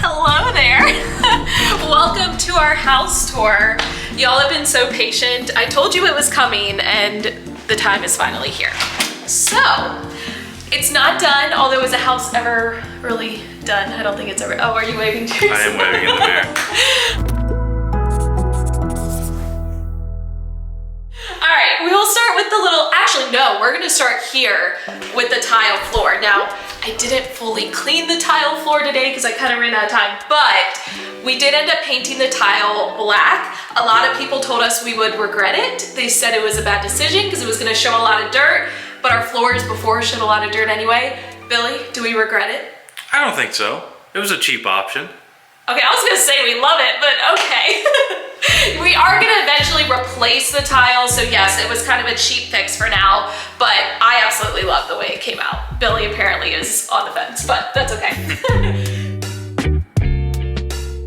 Hello there. Welcome to our house tour. Y'all have been so patient. I told you it was coming and the time is finally here. So, it's not done, although is a house ever really done? I don't think it's ever. Oh, are you waving too? I am waving in the mirror. All right, we will start with the little, actually no, we're gonna start here with the tile floor. Now, I didn't fully clean the tile floor today because I kind of ran out of time, but we did end up painting the tile black. A lot of people told us we would regret it. They said it was a bad decision because it was gonna show a lot of dirt, but our floors before showed a lot of dirt anyway. Billy, do we regret it? I don't think so. It was a cheap option. Okay, I was gonna say we love it, but okay. We are gonna eventually replace the tile, so yes, it was kind of a cheap fix for now, but I absolutely love the way it came out. Billy apparently is on the fence, but that's okay.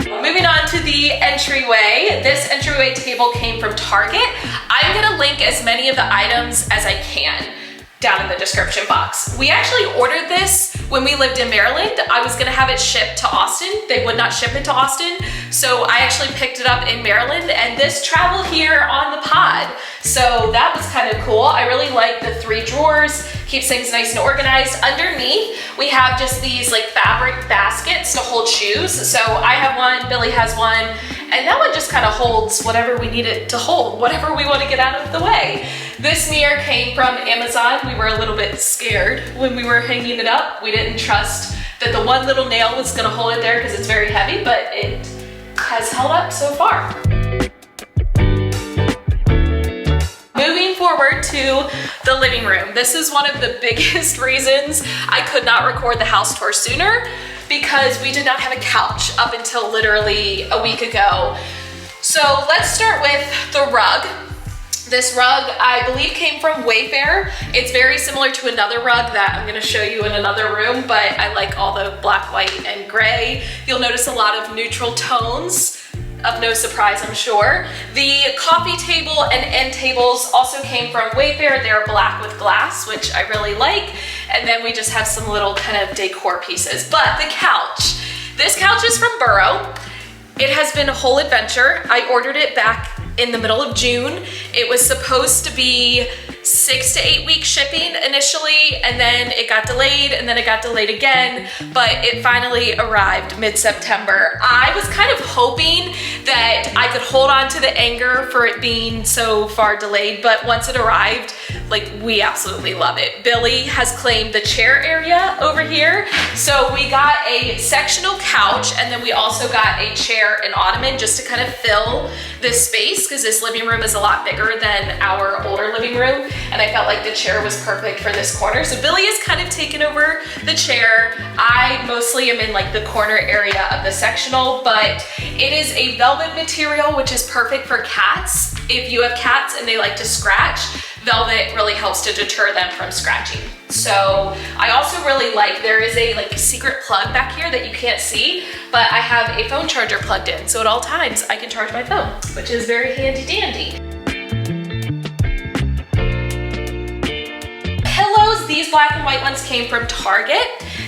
Moving on to the entryway. This entryway table came from Target. I'm gonna link as many of the items as I can down in the description box. We actually ordered this when we lived in Maryland. I was gonna have it shipped to Austin. They would not ship it to Austin. So I actually picked it up in Maryland and this traveled here on the pod. So that was kind of cool. I really like the 3 drawers, keeps things nice and organized. Underneath, we have just these like fabric baskets to hold shoes. So I have one, Billy has one, and that one just kind of holds whatever we need it to hold, whatever we want to get out of the way. This mirror came from Amazon. We were a little bit scared when we were hanging it up. We didn't trust that the one little nail was gonna hold it there because it's very heavy, but it has held up so far. Moving forward to the living room. This is one of the biggest reasons I could not record the house tour sooner because we did not have a couch up until literally a week ago. So let's start with the rug. This rug, I believe, came from Wayfair. It's very similar to another rug that I'm gonna show you in another room, but I like all the black, white, and gray. You'll notice a lot of neutral tones, of no surprise, I'm sure. The coffee table and end tables also came from Wayfair. They're black with glass, which I really like. And then we just have some little kind of decor pieces. But the couch, this couch is from Burrow. It has been a whole adventure. I ordered it back in the middle of June. It was supposed to be 6 to 8 week shipping initially, and then it got delayed, and then it got delayed again, but it finally arrived mid-September. I was kind of hoping that I could hold on to the anger for it being so far delayed, but once it arrived, like, we absolutely love it. Billy has claimed the chair area over here, so we got a sectional couch, and then we also got a chair and ottoman just to kind of fill this space, because this living room is a lot bigger than our older living room, and I felt like the chair was perfect for this corner. So Billy has kind of taken over the chair. I mostly am in like the corner area of the sectional, but it is a velvet material, which is perfect for cats. If you have cats and they like to scratch, velvet really helps to deter them from scratching. So I also really like, there is a like secret plug back here that you can't see, but I have a phone charger plugged in. So at all times I can charge my phone, which is very handy dandy. Pillows, these black and white ones came from Target.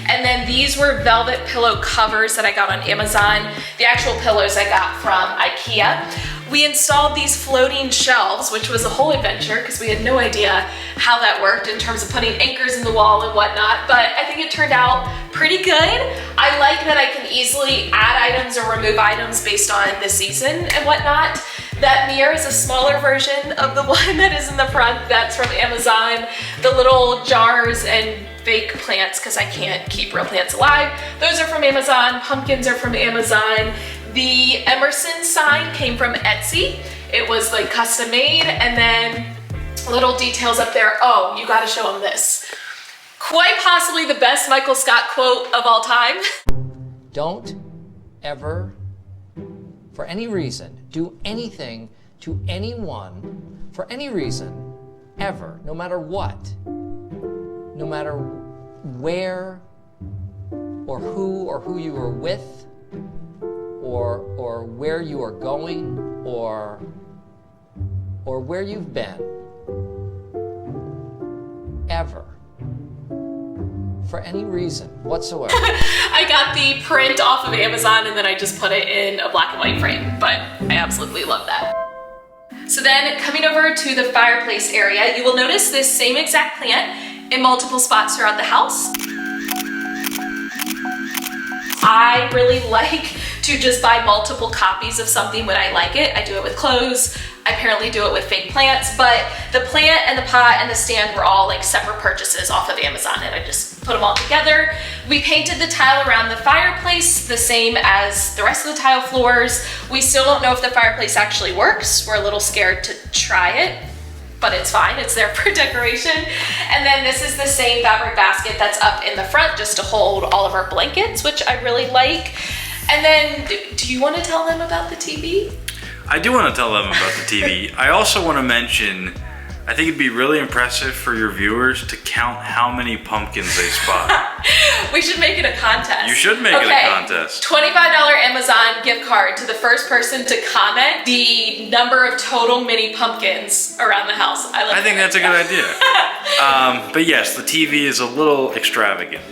And then these were velvet pillow covers that I got on Amazon. The actual pillows I got from IKEA. We installed these floating shelves, which was a whole adventure because we had no idea how that worked in terms of putting anchors in the wall and whatnot, but I think it turned out pretty good. I like that I can easily add items or remove items based on the season and whatnot. That mirror is a smaller version of the one that is in the front. That's from Amazon. The little jars and fake plants, because I can't keep real plants alive, those are from Amazon. Pumpkins are from Amazon. The Emerson sign came from Etsy. It was like custom made, and then little details up there. Oh, you gotta show them this. Quite possibly the best Michael Scott quote of all time. Don't ever, for any reason, do anything to anyone for any reason, ever, no matter what, no matter where or who you are with, or where you are going, or where you've been, ever for any reason whatsoever. I got the print off of Amazon and then I just put it in a black and white frame, but I absolutely love that. So then coming over to the fireplace area, you will notice this same exact plant in multiple spots throughout the house. I really like to just buy multiple copies of something when I like it. I do it with clothes. I apparently do it with fake plants, but the plant and the pot and the stand were all like separate purchases off of Amazon, and I just put them all together. We painted the tile around the fireplace the same as the rest of the tile floors. We still don't know if the fireplace actually works. We're a little scared to try it, but it's fine, it's there for decoration. And then this is the same fabric basket that's up in the front just to hold all of our blankets, which I really like. And then, do you want to tell them about the TV? I do want to tell them about the TV. I also want to mention, I think it'd be really impressive for your viewers to count how many pumpkins they spot. We should make it a contest. You should make it a contest. $25 Amazon gift card to the first person to comment the number of total mini pumpkins around the house. I think that's a good idea. But yes, the TV is a little extravagant.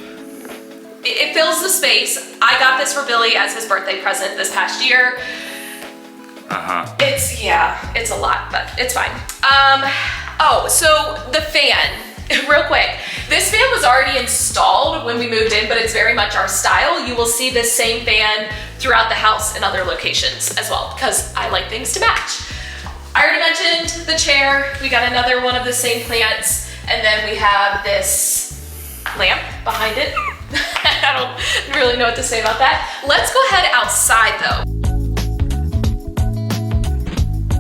It fills the space. I got this for Billy as his birthday present this past year. It's a lot, but it's fine. Oh, so the fan, real quick. This fan was already installed when we moved in, but it's very much our style. You will see this same fan throughout the house in other locations as well, because I like things to match. I already mentioned the chair. We got another one of the same plants, and then we have this lamp behind it. I don't really know what to say about that. Let's go ahead outside though.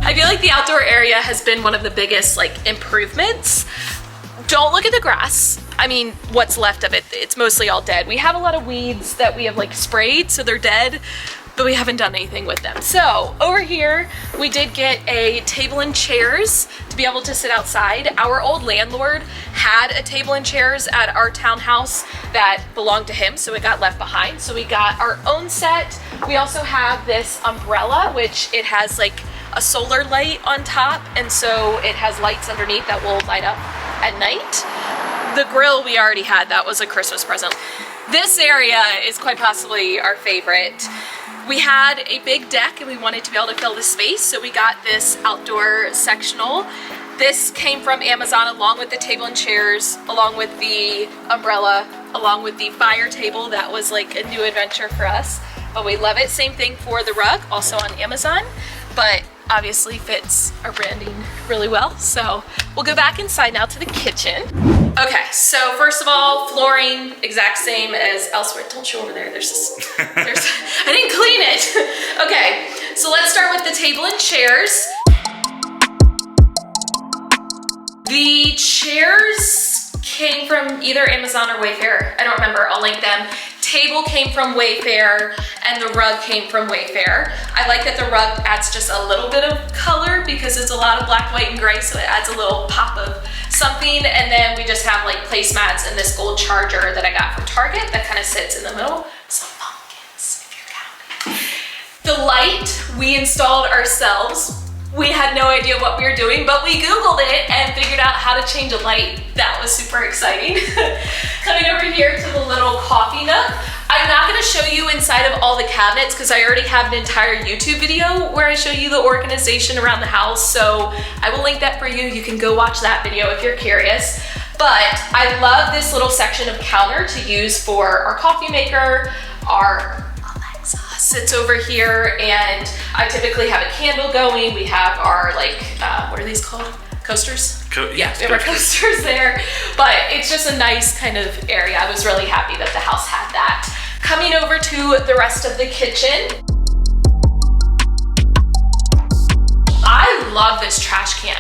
I feel like the outdoor area has been one of the biggest improvements. Don't look at the grass. I mean, what's left of it, it's mostly all dead. We have a lot of weeds that we have sprayed, so they're dead, but we haven't done anything with them. So over here, we did get a table and chairs to be able to sit outside. Our old landlord had a table and chairs at our townhouse that belonged to him, so it got left behind. So we got our own set. We also have this umbrella, which it has a solar light on top, and so it has lights underneath that will light up at night. The grill we already had, that was a Christmas present. This area is quite possibly our favorite. We had a big deck and we wanted to be able to fill the space, so we got this outdoor sectional. This came from Amazon along with the table and chairs, along with the umbrella, along with the fire table. That was a new adventure for us, but we love it. Same thing for the rug, also on Amazon, but obviously fits our branding really well. So we'll go back inside now to the kitchen. Okay, so first of all, flooring, exact same as elsewhere. Don't you over there, I didn't clean it. Okay, so let's start with the table and chairs. The chairs came from either Amazon or Wayfair. I don't remember, I'll link them. Table came from Wayfair and the rug came from Wayfair. I like that the rug adds just a little bit of color because it's a lot of black, white, and gray, so it adds a little pop of something. And then we just have placemats and this gold charger that I got from Target that kind of sits in the middle. Some pumpkins, if you're counting. The light we installed ourselves. We had no idea what we were doing, but we Googled it and figured out how to change a light. That was super exciting. Coming over here to the little coffee nook. I'm not gonna show you inside of all the cabinets because I already have an entire YouTube video where I show you the organization around the house, so I will link that for you. You can go watch that video if you're curious. But I love this little section of counter to use for our coffee maker, our sits over here, and I typically have a candle going. We have our what are these called? Coasters? Yes, we have our coasters there, but it's just a nice kind of area. I was really happy that the house had that. Coming over to the rest of the kitchen. I love this trash can.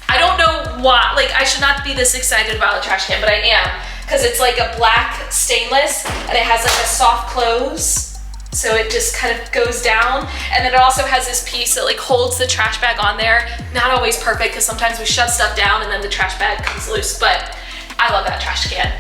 I don't know why, I should not be this excited about the trash can, but I am, because it's a black stainless and it has a soft close. So it just kind of goes down, and then it also has this piece that holds the trash bag on there. Not always perfect because sometimes we shove stuff down and then the trash bag comes loose, but I love that trash can.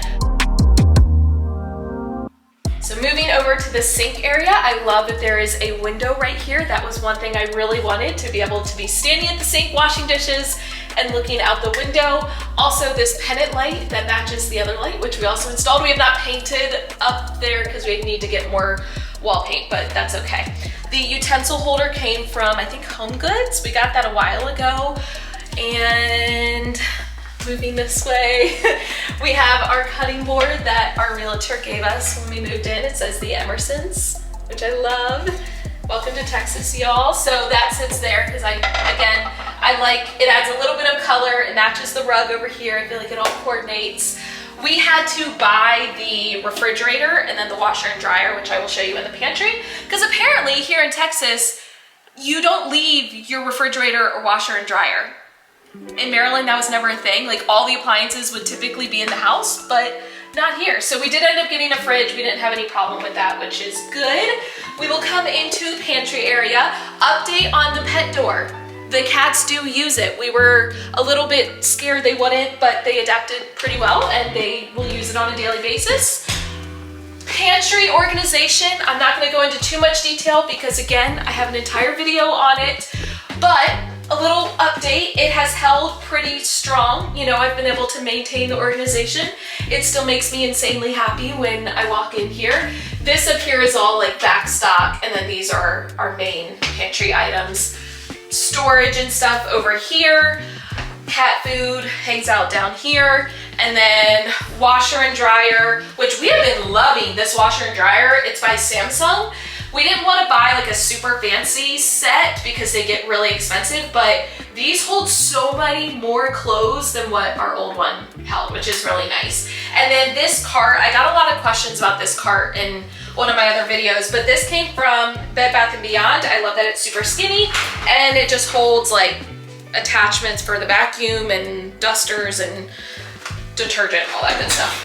So moving over to the sink area, I love that there is a window right here. That was one thing I really wanted, to be able to be standing at the sink washing dishes and looking out the window. Also this pendant light that matches the other light, which we also installed. We have not painted up there because we need to get more wall paint, but that's okay. The utensil holder came from, I think, Home Goods. We got that a while ago. And moving this way, we have our cutting board that our realtor gave us when we moved in. It says the Emersons, which I love. Welcome to Texas, y'all. So that sits there because I like, it adds a little bit of color. It matches the rug over here. I feel like it all coordinates. We had to buy the refrigerator and then the washer and dryer, which I will show you in the pantry, because apparently here in Texas, you don't leave your refrigerator or washer and dryer. In Maryland, that was never a thing. Like, all the appliances would typically be in the house, but not here. So we did end up getting a fridge. We didn't have any problem with that, which is good. We will come into the pantry area. Update on the pet door. The cats do use it. We were a little bit scared they wouldn't, but they adapted pretty well and they will use it on a daily basis. Pantry organization. I'm not gonna go into too much detail because, again, I have an entire video on it, but a little update, it has held pretty strong. You know, I've been able to maintain the organization. It still makes me insanely happy when I walk in here. This up here is all like back stock, and then these are our main pantry items. Storage and stuff over here. Cat food hangs out down here. And then washer and dryer, which we have been loving this washer and dryer. It's by Samsung. We didn't want to buy like a super fancy set because they get really expensive, but these hold so many more clothes than what our old one held, which is really nice. And then this cart, I got a lot of questions about this cart in one of my other videos, but this came from Bed Bath & Beyond. I love that it's super skinny and it just holds like attachments for the vacuum and dusters and detergent, all that good stuff.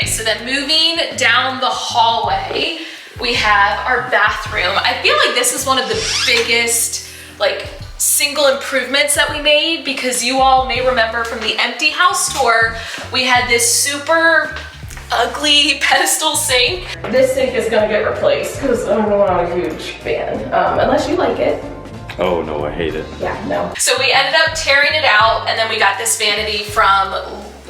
So then moving down the hallway, we have our bathroom. I feel like this is one of the biggest like single improvements that we made, because you all may remember from the empty house tour, we had this super ugly pedestal sink. This sink is gonna get replaced because I'm not a huge fan, unless you like it. Oh no, I hate it. Yeah, no. So we ended up tearing it out, and then we got this vanity from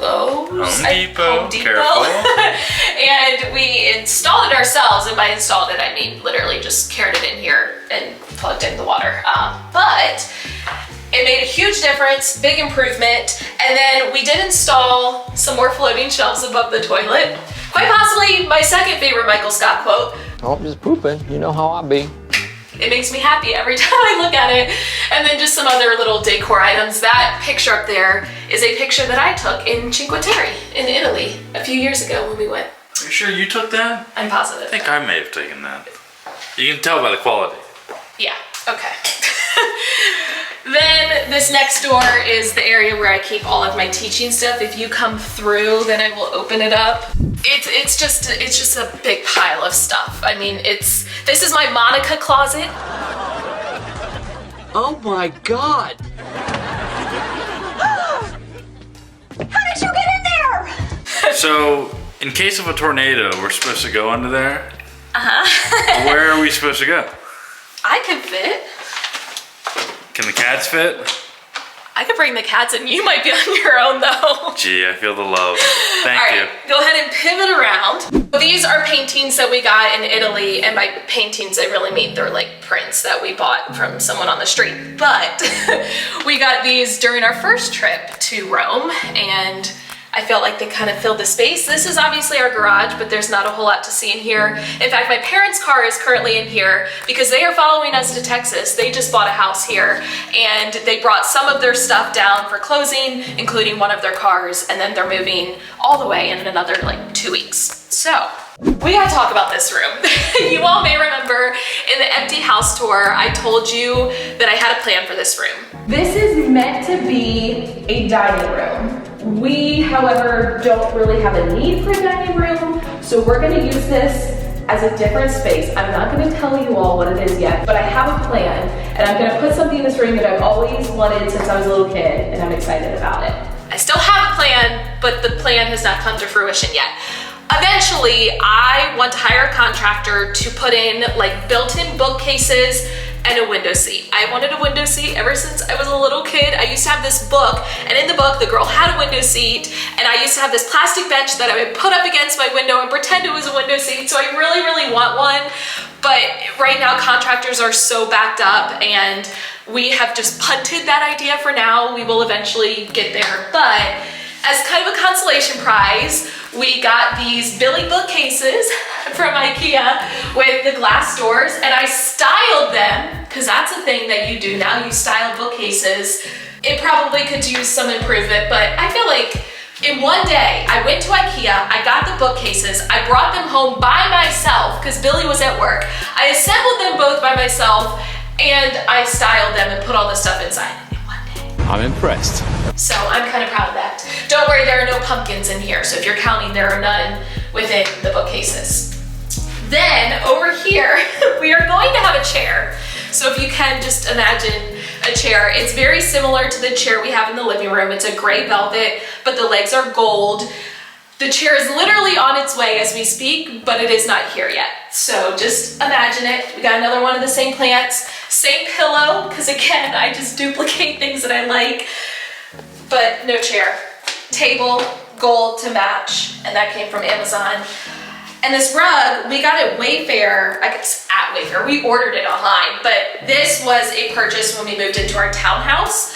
Home Depot. Careful. And we installed it ourselves, and by installed it I mean literally just carried it in here and plugged in the water. But it made a huge difference, big improvement. And then we did install some more floating shelves above the toilet. Quite possibly my second favorite Michael Scott quote. Oh, I'm just pooping. You know how I be. It makes me happy every time I look at it. And then just some other little decor items. That picture up there is a picture that I took in Cinque Terre in Italy a few years ago when we went. Are you sure you took that? I'm positive. I think I may have taken that. You can tell by the quality. Yeah, okay. Then this next door is the area where I keep all of my teaching stuff. If you come through, then I will open it up. It's just a big pile of stuff. I mean, this is my Monica closet. Oh my God! How did you get in there? So, in case of a tornado, we're supposed to go under there? Uh-huh. Where are we supposed to go? I can fit. Can the cats fit? I could bring the cats in. You might be on your own though. Gee, I feel the love. Thank you. Go ahead and pivot around. These are paintings that we got in Italy, and by paintings I really mean they're like prints that we bought from someone on the street. But we got these during our first trip to Rome, and I felt like they kind of filled the space. This is obviously our garage, but there's not a whole lot to see in here. In fact, my parents' car is currently in here because they are following us to Texas. They just bought a house here, and they brought some of their stuff down for closing, including one of their cars, and then they're moving all the way in another like 2 weeks. So we gotta talk about this room. You all may remember in the empty house tour, I told you that I had a plan for this room. This is meant to be a dining room. We, however, don't really have a need for a dining room, so we're gonna use this as a different space. I'm not gonna tell you all what it is yet, but I have a plan, and I'm gonna put something in this room that I've always wanted since I was a little kid, and I'm excited about it. I still have a plan, but the plan has not come to fruition yet. Eventually, I want to hire a contractor to put in like built-in bookcases and a window seat. I wanted a window seat ever since I was a little kid. I used to have this book, and in the book, the girl had a window seat, and I used to have this plastic bench that I would put up against my window and pretend it was a window seat, so I really, really want one. But right now, contractors are so backed up, and we have just punted that idea for now. We will eventually get there, but as kind of a consolation prize, we got these Billy bookcases from IKEA with the glass doors, and I styled them, because that's a thing that you do now, you style bookcases. It probably could use some improvement, but I feel like in one day, I went to IKEA, I got the bookcases, I brought them home by myself, because Billy was at work. I assembled them both by myself, and I styled them and put all the stuff inside. I'm impressed. So I'm kind of proud of that. Don't worry, there are no pumpkins in here. So if you're counting, there are none within the bookcases. Then over here, we are going to have a chair. So if you can just imagine a chair, it's very similar to the chair we have in the living room. It's a gray velvet, but the legs are gold. The chair is literally on its way as we speak, but it is not here yet. So just imagine it. We got another one of the same plants, same pillow, because again, I just duplicate things that I like, but no chair. Table, gold to match, and that came from Amazon. And this rug, we got it Wayfair, I guess at Wayfair, we ordered it online, but this was a purchase when we moved into our townhouse.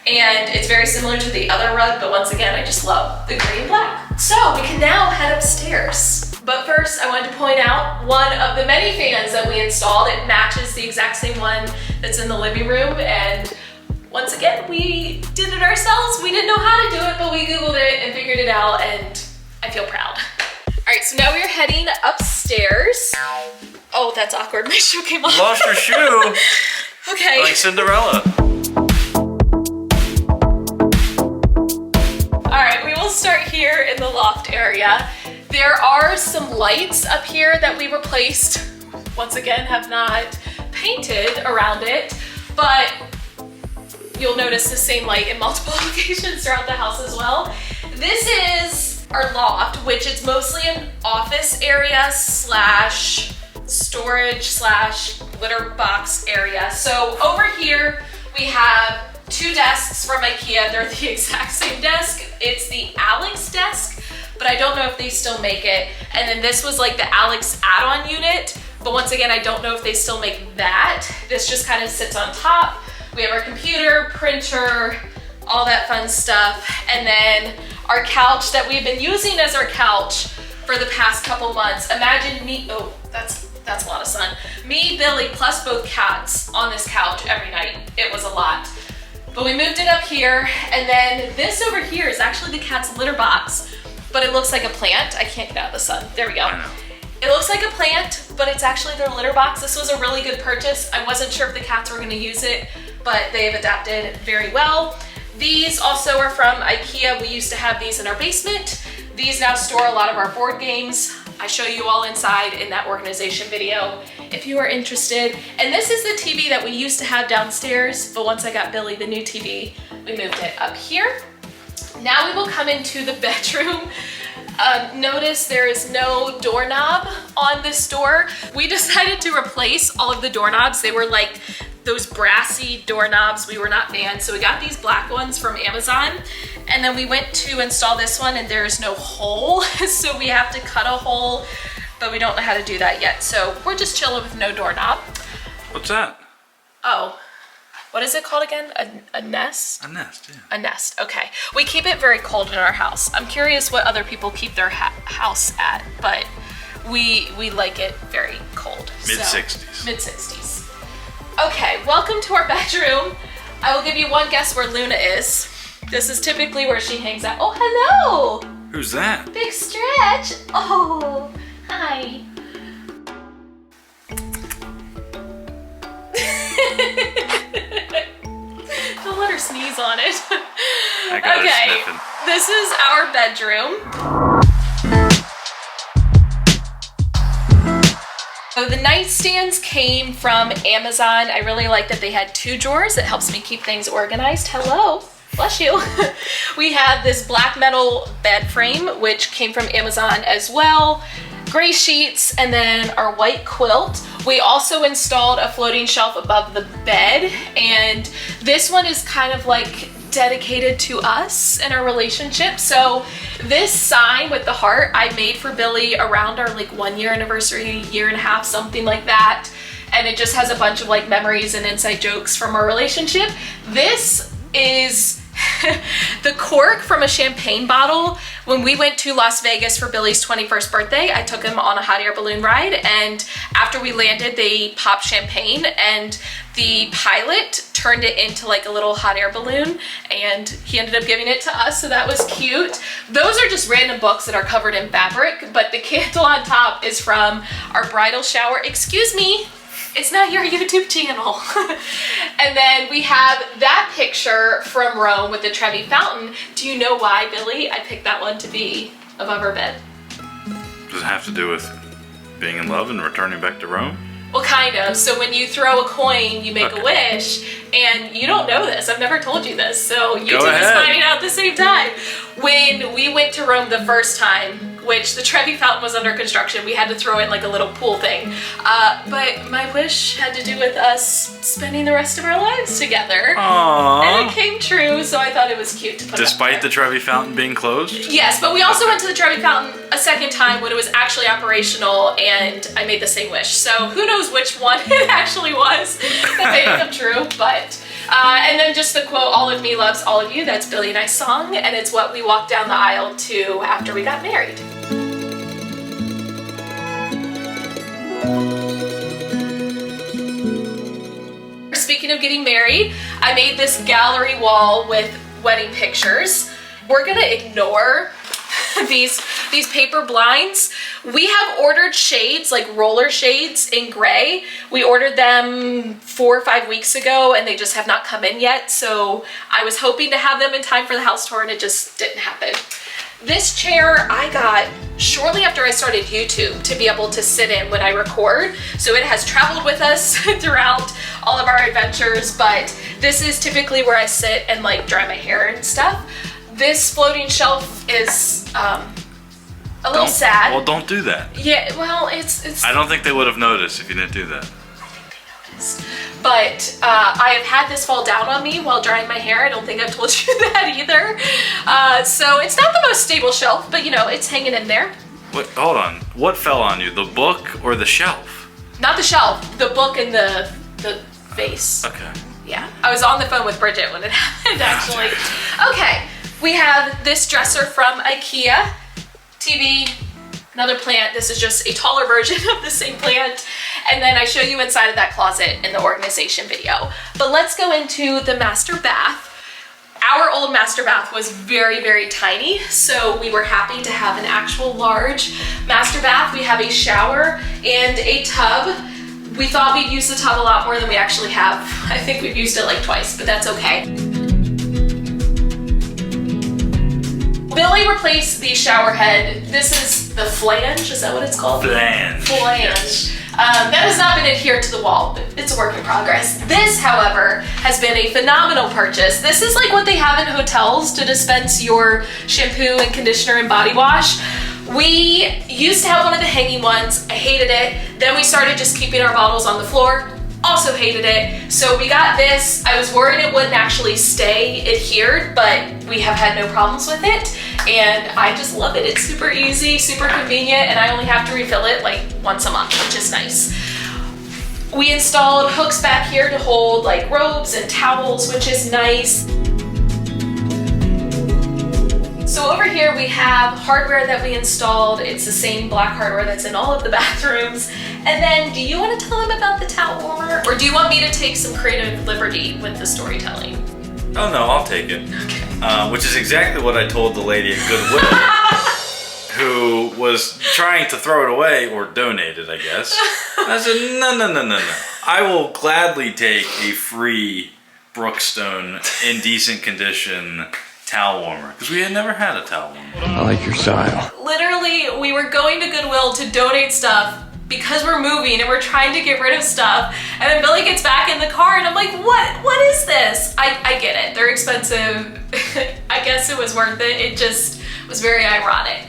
And it's very similar to the other rug, but once again, I just love the gray and black. So we can now head upstairs. But first, I wanted to point out one of the many fans that we installed. It matches the exact same one that's in the living room. And once again, we did it ourselves. We didn't know how to do it, but we Googled it and figured it out, and I feel proud. All right, so now we're heading upstairs. Oh, that's awkward. My shoe came off. Lost your shoe. Okay. Like Cinderella. All right, we will start here in the loft area. There are some lights up here that we replaced. Once again, have not painted around it, but you'll notice the same light in multiple locations throughout the house as well. This is our loft, which is mostly an office area slash storage slash litter box area. So over here, we have two desks from IKEA. They're the exact same desk. It's the Alex desk, but I don't know if they still make it. And then this was like the Alex add-on unit, but once again, I don't know if they still make that. This just kind of sits on top. We have our computer, printer, all that fun stuff. And then our couch that we've been using as our couch for the past couple months. Imagine me, oh, that's a lot of sun. Me, Billy, plus both cats on this couch every night. It was a lot. But we moved it up here, and then this over here is actually the cat's litter box, but it looks like a plant. I can't get out of the sun. There we go. I know. It looks like a plant, but it's actually their litter box. This was a really good purchase. I wasn't sure if the cats were gonna use it, but they've adapted very well. These also are from IKEA. We used to have these in our basement. These now store a lot of our board games. I show you all inside in that organization video if you are interested. And this is the TV that we used to have downstairs, but once I got Billy the new TV, we moved it up here. Now we will come into the bedroom. Notice there is no doorknob on this door. We decided to replace all of the doorknobs. They were like those brassy doorknobs. We were not fans, so we got these black ones from Amazon. And then we went to install this one and there's no hole, so we have to cut a hole, but we don't know how to do that yet. So we're just chilling with no doorknob. What's that? Oh, what is it called again? A nest? A nest, yeah. A nest, okay. We keep it very cold in our house. I'm curious what other people keep their house at, but we like it very cold. Mid-60s. Mid-60s. Okay, welcome to our bedroom. I will give you one guess where Luna is. This is typically where she hangs out. Oh, hello! Who's that? Big Stretch. Oh, hi. Don't let her sneeze on it. I got her Okay, sniffing. this is our bedroom. So the nightstands came from Amazon. I really like that they had two drawers. It helps me keep things organized. Hello. bless you. We have this black metal bed frame, which came from Amazon as well. Gray sheets, and then our white quilt. We also installed a floating shelf above the bed, and this one is kind of like dedicated to us and our relationship. So this sign with the heart I made for Billy around our like 1 year anniversary, year and a half, something like that. And it just has a bunch of like memories and inside jokes from our relationship. This is the cork from a champagne bottle. When we went to Las Vegas for Billy's 21st birthday, I took him on a hot air balloon ride, and after we landed, they popped champagne, and the pilot turned it into like a little hot air balloon, and he ended up giving it to us, so that was cute. Those are just random books that are covered in fabric, but the candle on top is from our bridal shower. Excuse me, it's not your YouTube channel. And then we have that picture from Rome with the Trevi fountain. Do you know why, Billy, I picked that one to be above our bed? Does it have to do with being in love and returning back to Rome? Well, kind of. So when you throw a coin, you make a wish, and you don't know this. I've never told you this, so YouTube is finding out at the same time. When we went to Rome the first time, which the Trevi fountain was under construction, we had to throw in like a little pool thing. But my wish had to do with us spending the rest of our lives together. Aww. And it came true, so I thought it was cute to put Despite the Trevi fountain being closed? Yes, but we also went to the Trevi fountain a second time when it was actually operational, and I made the same wish. So who knows which one it actually was that made it come true, but... and then just the quote, "All of me loves all of you," that's Billy and I's song, and it's what we walked down the aisle to after we got married. Speaking of getting married, I made this gallery wall with wedding pictures. We're gonna ignore these paper blinds. We have ordered shades, like roller shades in gray. We ordered them 4 or 5 weeks ago, and they just have not come in yet. So I was hoping to have them in time for the house tour, and it just didn't happen. This chair I got shortly after I started YouTube to be able to sit in when I record. So it has traveled with us throughout all of our adventures, but this is typically where I sit and like dry my hair and stuff. This floating shelf is a little sad. Well, don't do that. Yeah, well, it's... I don't think they would have noticed if you didn't do that. I think they noticed. But I have had this fall down on me while drying my hair. I don't think I've told you that either. So it's not the most stable shelf, but you know, it's hanging in there. Wait, hold on. What fell on you, the book or the shelf? Not the shelf, the book and the vase. Okay. Yeah, I was on the phone with Bridget when it happened, actually. Okay, we have this dresser from IKEA. TV, another plant. This is just a taller version of the same plant. And then I show you inside of that closet in the organization video. But let's go into the master bath. Our old master bath was very, very tiny, so we were happy to have an actual large master bath. We have a shower and a tub. We thought we'd use the tub a lot more than we actually have. I think we've used it like twice, but that's okay. Billy replaced the shower head. This is the flange, is that what it's called? Flange. Flange. Yes. That has not been adhered to the wall, but it's a work in progress. This, however, has been a phenomenal purchase. This is like what they have in hotels to dispense your shampoo and conditioner and body wash. We used to have one of the hanging ones. I hated it. Then we started just keeping our bottles on the floor. Also hated it. So we got this. I was worried it wouldn't actually stay adhered, but we have had no problems with it. And I just love it. It's super easy, super convenient, and I only have to refill it like once a month, which is nice. We installed hooks back here to hold like robes and towels, which is nice. So over here we have hardware that we installed. It's the same black hardware that's in all of the bathrooms. And then, do you want to tell them about the towel warmer? Or do you want me to take some creative liberty with the storytelling? Oh no, I'll take it. Okay. Which is exactly what I told the lady at Goodwill, who was trying to throw it away, or donate it, I guess. I said, no. I will gladly take a free Brookstone in decent condition towel warmer, because we had never had a towel warmer. I like your style. Literally, we were going to Goodwill to donate stuff. because we're moving and we're trying to get rid of stuff. And then Billy gets back in the car and I'm like, what is this? I get it, they're expensive. I guess it was worth it. It just was very ironic.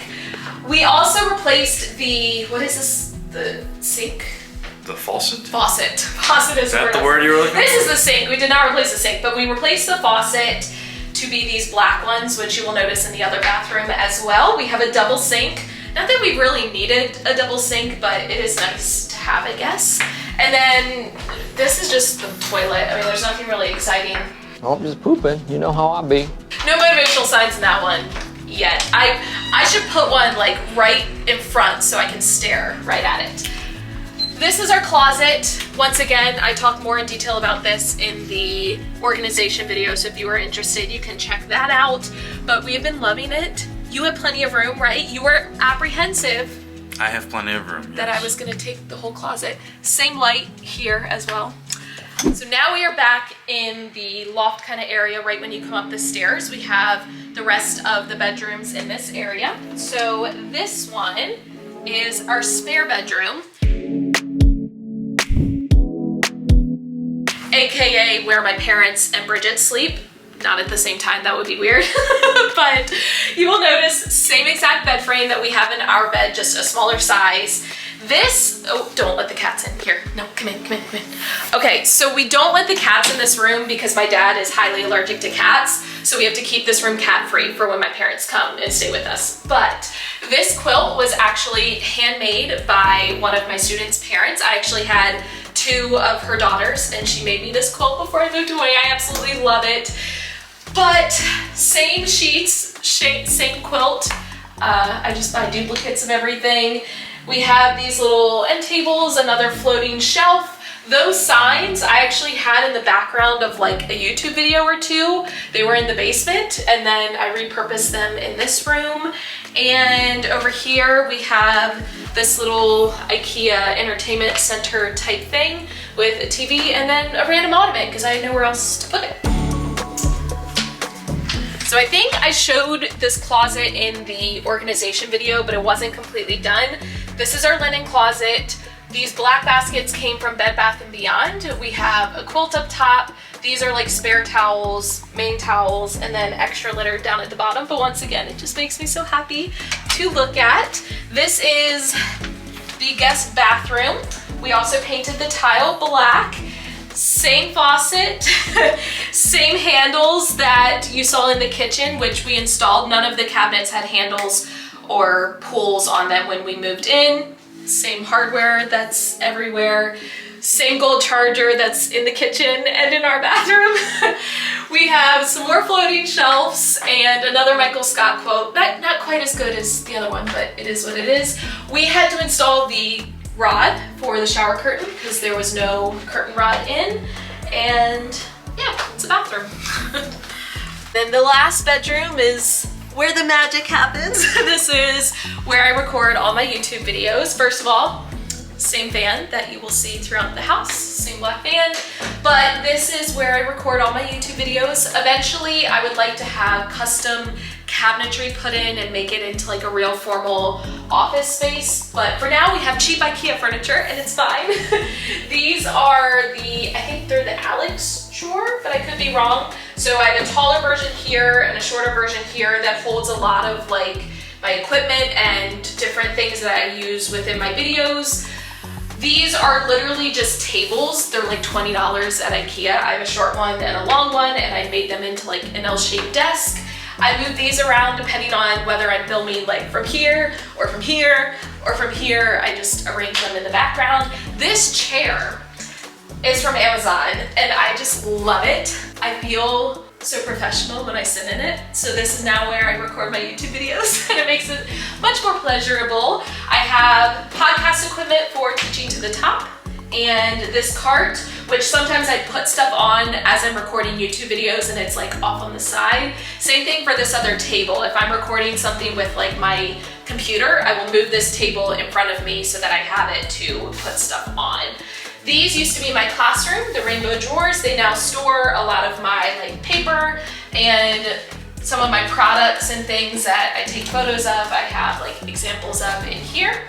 We also replaced the, what is this, the sink? The faucet? Faucet. Faucet is that the word you were looking for? This is the sink. We did not replace the sink, but we replaced the faucet to be these black ones, which you will notice in the other bathroom as well. We have a double sink. Not that we really needed a double sink, but it is nice to have, I guess. And then this is just the toilet. I mean, there's nothing really exciting. I'm just pooping. You know how I be. No motivational signs in that one yet. I should put one like right in front so I can stare right at it. This is our closet. Once again, I talk more in detail about this in the organization video, so if you are interested, you can check that out. But we have been loving it. You have plenty of room, right? You were apprehensive I have plenty of room, that yes. I was gonna take the whole closet. Same light here as well. So now we are back in the loft kind of area right when you come up the stairs. We have the rest of the bedrooms in this area. So this one is our spare bedroom, AKA where my parents and Bridget sleep. Not at the same time, that would be weird. But you will notice same exact bed frame that we have in our bed, just a smaller size. This, oh, don't let the cats in here. No, come in, come in, come in. Okay, so we don't let the cats in this room because my dad is highly allergic to cats. So we have to keep this room cat free for when my parents come and stay with us. But this quilt was actually handmade by one of my students' parents. I actually had 2 of her daughters and she made me this quilt before I moved away. I absolutely love it. But same sheets, same quilt. I just buy duplicates of everything. We have these little end tables, another floating shelf. Those signs I actually had in the background of like a YouTube video or 2. They were in the basement and then I repurposed them in this room. And over here we have this little IKEA entertainment center type thing with a TV and then a random ottoman because I had nowhere else to put it. So I think I showed this closet in the organization video, but it wasn't completely done. This is our linen closet. These black baskets came from Bed Bath & Beyond. We have a quilt up top. These are like spare towels, main towels, and then extra litter down at the bottom. But once again, it just makes me so happy to look at. This is the guest bathroom. We also painted the tile black. Same faucet, same handles that you saw in the kitchen, which we installed. None of the cabinets had handles or pulls on them when we moved in. Same hardware that's everywhere. Same gold charger that's in the kitchen and in our bathroom. We have some more floating shelves and another Michael Scott quote. Not quite as good as the other one, but it is what it is. We had to install the rod for the shower curtain because there was no curtain rod in, and yeah, it's a bathroom. Then the last bedroom is where the magic happens. This is where I record all my YouTube videos. First of all, same van that you will see throughout the house, same black van, but this is where I record all my YouTube videos. Eventually, I would like to have custom cabinetry put in and make it into like a real formal office space, but for now we have cheap IKEA furniture and it's fine. These are the, I think they're the Alex drawer, but I could be wrong. So I have a taller version here and a shorter version here that holds a lot of like my equipment and different things that I use within my videos. These are literally just tables. They're like $20 at IKEA. I have a short one and a long one and I made them into like an L-shaped desk. I move these around depending on whether I'm filming like from here or from here or from here. I just arrange them in the background. This chair is from Amazon and I just love it. I feel so professional when I sit in it. So this is now where I record my YouTube videos and it makes it much more pleasurable. I have podcast equipment for teaching to the top and this cart, which sometimes I put stuff on as I'm recording YouTube videos and it's like off on the side. Same thing for this other table. If I'm recording something with like my computer, I will move this table in front of me so that I have it to put stuff on. These used to be my classroom, the rainbow drawers. They now store a lot of my like paper and some of my products and things that I take photos of. I have like examples of in here.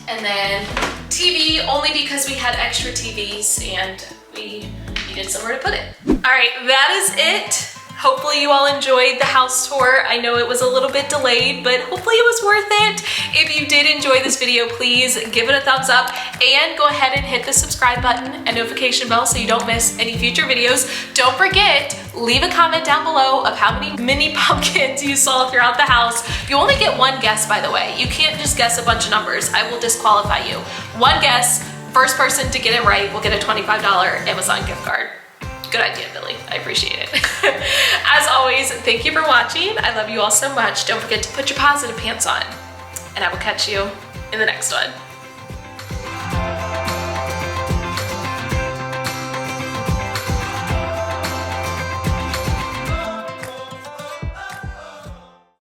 And then TV only because we had extra TVs and we needed somewhere to put it. All right, that is it. Hopefully you all enjoyed the house tour. I know it was a little bit delayed, but hopefully it was worth it. If you did enjoy this video, please give it a thumbs up and go ahead and hit the subscribe button and notification bell so you don't miss any future videos. Don't forget, leave a comment down below of how many mini pumpkins you saw throughout the house. You only get one guess, by the way. You can't just guess a bunch of numbers. I will disqualify you. One guess, first person to get it right will get a $25 Amazon gift card. Good idea, Billy. I appreciate it. As always, thank you for watching. I love you all so much. Don't forget to put your positive pants on. And I will catch you in the next one.